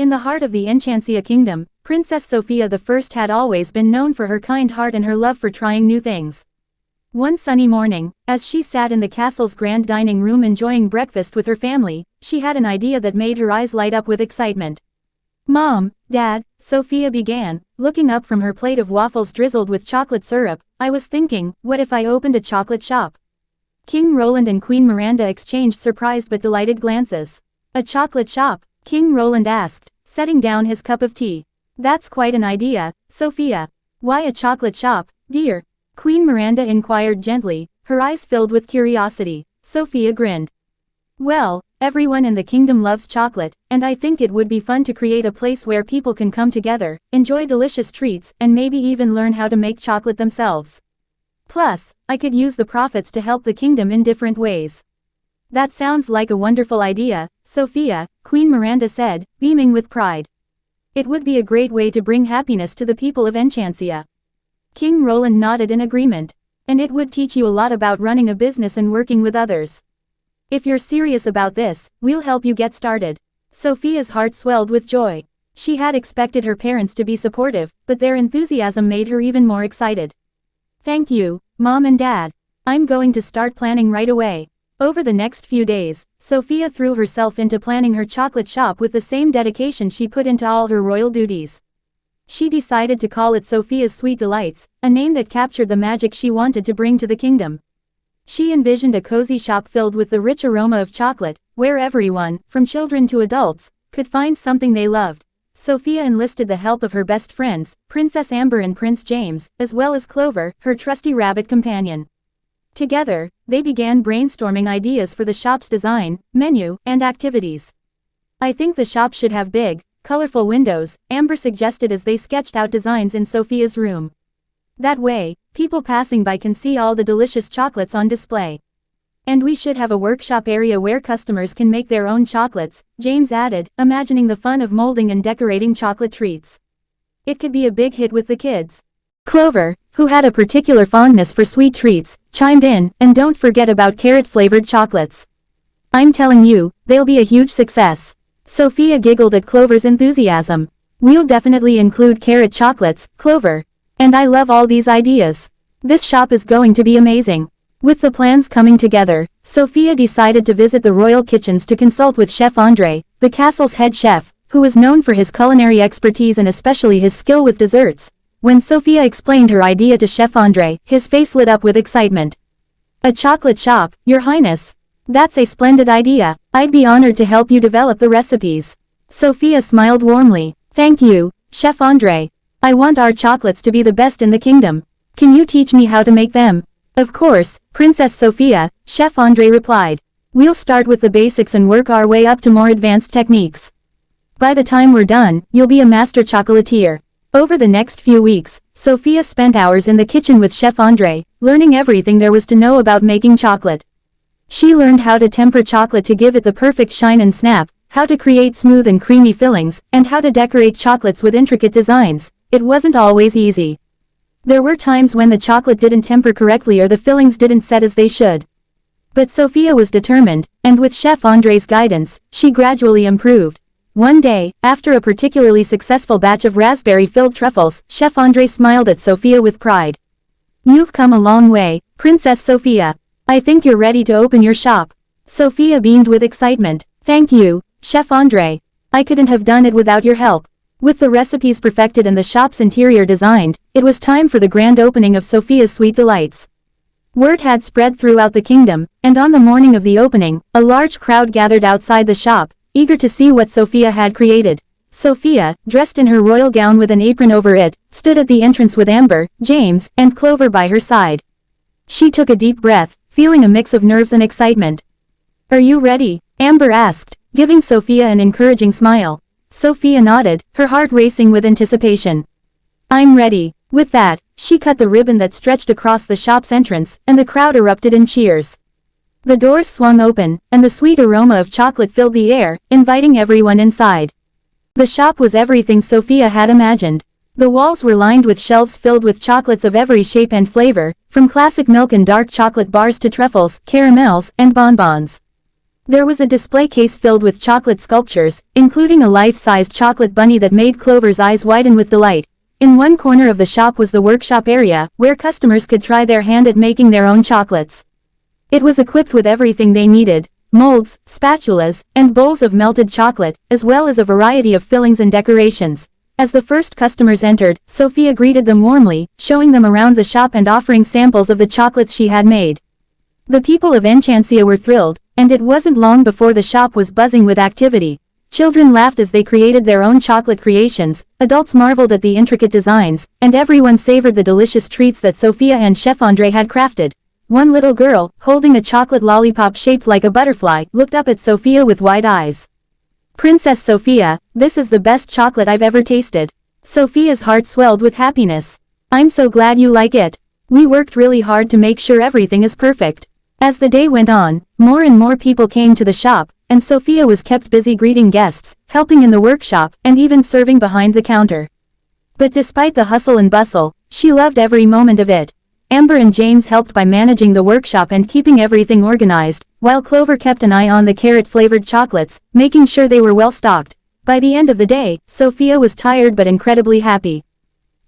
In the heart of the Enchancia kingdom, Princess Sofia the First had always been known for her kind heart and her love for trying new things. One sunny morning, as she sat in the castle's grand dining room enjoying breakfast with her family, she had an idea that made her eyes light up with excitement. "Mom, Dad," Sofia began, looking up from her plate of waffles drizzled with chocolate syrup, "I was thinking, what if I opened a chocolate shop?" King Roland and Queen Miranda exchanged surprised but delighted glances. "A chocolate shop?" King Roland asked, setting down his cup of tea. "That's quite an idea, Sofia. Why a chocolate shop, dear?" Queen Miranda inquired gently, her eyes filled with curiosity. Sofia grinned. "Well, everyone in the kingdom loves chocolate, and I think it would be fun to create a place where people can come together, enjoy delicious treats, and maybe even learn how to make chocolate themselves. Plus, I could use the profits to help the kingdom in different ways." "That sounds like a wonderful idea, Sofia," Queen Miranda said, beaming with pride. "It would be a great way to bring happiness to the people of Enchancia." King Roland nodded in agreement. "And it would teach you a lot about running a business and working with others. If you're serious about this, we'll help you get started." Sofia's heart swelled with joy. She had expected her parents to be supportive, but their enthusiasm made her even more excited. "Thank you, Mom and Dad. I'm going to start planning right away." Over the next few days, Sofia threw herself into planning her chocolate shop with the same dedication she put into all her royal duties. She decided to call it Sofia's Sweet Delights, a name that captured the magic she wanted to bring to the kingdom. She envisioned a cozy shop filled with the rich aroma of chocolate, where everyone, from children to adults, could find something they loved. Sofia enlisted the help of her best friends, Princess Amber and Prince James, as well as Clover, her trusty rabbit companion. Together, they began brainstorming ideas for the shop's design, menu, and activities. "I think the shop should have big, colorful windows," Amber suggested as they sketched out designs in Sofia's room. "That way, people passing by can see all the delicious chocolates on display." "And we should have a workshop area where customers can make their own chocolates," James added, imagining the fun of molding and decorating chocolate treats. "It could be a big hit with the kids." Clover, who had a particular fondness for sweet treats, chimed in, "And don't forget about carrot-flavored chocolates. I'm telling you, they'll be a huge success." Sofia giggled at Clover's enthusiasm. "We'll definitely include carrot chocolates, Clover. And I love all these ideas. This shop is going to be amazing." With the plans coming together, Sofia decided to visit the royal kitchens to consult with Chef André, the castle's head chef, who was known for his culinary expertise and especially his skill with desserts. When Sofia explained her idea to Chef André, his face lit up with excitement. "A chocolate shop, Your Highness. That's a splendid idea. I'd be honored to help you develop the recipes." Sofia smiled warmly. "Thank you, Chef André. I want our chocolates to be the best in the kingdom. Can you teach me how to make them?" "Of course, Princess Sofia," Chef André replied. "We'll start with the basics and work our way up to more advanced techniques. By the time we're done, you'll be a master chocolatier." Over the next few weeks, Sofia spent hours in the kitchen with Chef André, learning everything there was to know about making chocolate. She learned how to temper chocolate to give it the perfect shine and snap, how to create smooth and creamy fillings, and how to decorate chocolates with intricate designs. It wasn't always easy. There were times when the chocolate didn't temper correctly or the fillings didn't set as they should. But Sofia was determined, and with Chef André's guidance, she gradually improved. One day, after a particularly successful batch of raspberry-filled truffles, Chef André smiled at Sofia with pride. "You've come a long way, Princess Sofia. I think you're ready to open your shop." Sofia beamed with excitement. "Thank you, Chef André. I couldn't have done it without your help." With the recipes perfected and the shop's interior designed, it was time for the grand opening of Sofia's Sweet Delights. Word had spread throughout the kingdom, and on the morning of the opening, a large crowd gathered outside the shop, eager to see what Sofia had created. Sofia, dressed in her royal gown with an apron over it, stood at the entrance with Amber, James, and Clover by her side. She took a deep breath, feeling a mix of nerves and excitement. "Are you ready?" Amber asked, giving Sofia an encouraging smile. Sofia nodded, her heart racing with anticipation. "I'm ready." With that, she cut the ribbon that stretched across the shop's entrance, and the crowd erupted in cheers. The doors swung open, and the sweet aroma of chocolate filled the air, inviting everyone inside. The shop was everything Sofia had imagined. The walls were lined with shelves filled with chocolates of every shape and flavor, from classic milk and dark chocolate bars to truffles, caramels, and bonbons. There was a display case filled with chocolate sculptures, including a life-sized chocolate bunny that made Clover's eyes widen with delight. In one corner of the shop was the workshop area, where customers could try their hand at making their own chocolates. It was equipped with everything they needed: molds, spatulas, and bowls of melted chocolate, as well as a variety of fillings and decorations. As the first customers entered, Sofia greeted them warmly, showing them around the shop and offering samples of the chocolates she had made. The people of Enchancia were thrilled, and it wasn't long before the shop was buzzing with activity. Children laughed as they created their own chocolate creations, adults marveled at the intricate designs, and everyone savored the delicious treats that Sofia and Chef André had crafted. One little girl, holding a chocolate lollipop shaped like a butterfly, looked up at Sofia with wide eyes. "Princess Sofia, this is the best chocolate I've ever tasted." Sofia's heart swelled with happiness. "I'm so glad you like it. We worked really hard to make sure everything is perfect." As the day went on, more and more people came to the shop, and Sofia was kept busy greeting guests, helping in the workshop, and even serving behind the counter. But despite the hustle and bustle, she loved every moment of it. Amber and James helped by managing the workshop and keeping everything organized, while Clover kept an eye on the carrot-flavored chocolates, making sure they were well stocked. By the end of the day, Sofia was tired but incredibly happy.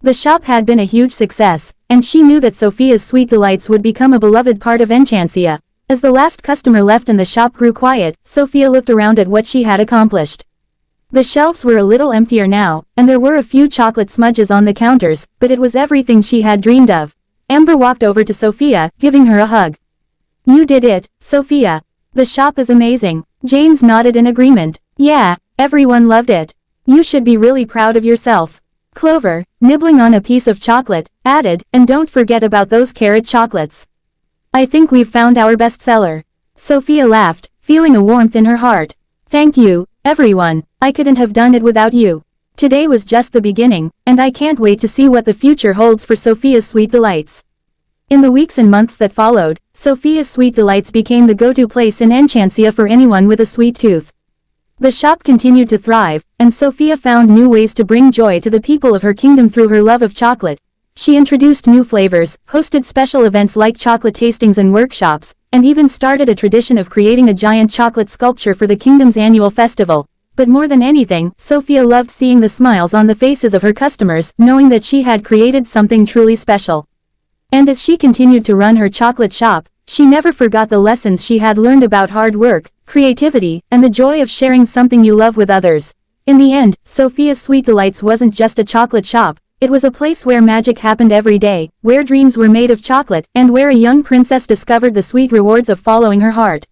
The shop had been a huge success, and she knew that Sofia's sweet delights would become a beloved part of Enchancia. As the last customer left and the shop grew quiet, Sofia looked around at what she had accomplished. The shelves were a little emptier now, and there were a few chocolate smudges on the counters, but it was everything she had dreamed of. Amber walked over to Sofia, giving her a hug. "You did it, Sofia. The shop is amazing." James nodded in agreement. "Yeah, everyone loved it. You should be really proud of yourself." Clover, nibbling on a piece of chocolate, added, "And don't forget about those carrot chocolates. I think we've found our bestseller." Sofia laughed, feeling a warmth in her heart. "Thank you, everyone. I couldn't have done it without you. Today was just the beginning, and I can't wait to see what the future holds for Sofia's Sweet Delights." In the weeks and months that followed, Sofia's Sweet Delights became the go-to place in Enchancia for anyone with a sweet tooth. The shop continued to thrive, and Sofia found new ways to bring joy to the people of her kingdom through her love of chocolate. She introduced new flavors, hosted special events like chocolate tastings and workshops, and even started a tradition of creating a giant chocolate sculpture for the kingdom's annual festival. But more than anything, Sofia loved seeing the smiles on the faces of her customers, knowing that she had created something truly special. And as she continued to run her chocolate shop, she never forgot the lessons she had learned about hard work, creativity, and the joy of sharing something you love with others. In the end, Sofia's Sweet Delights wasn't just a chocolate shop. It was a place where magic happened every day, where dreams were made of chocolate, and where a young princess discovered the sweet rewards of following her heart.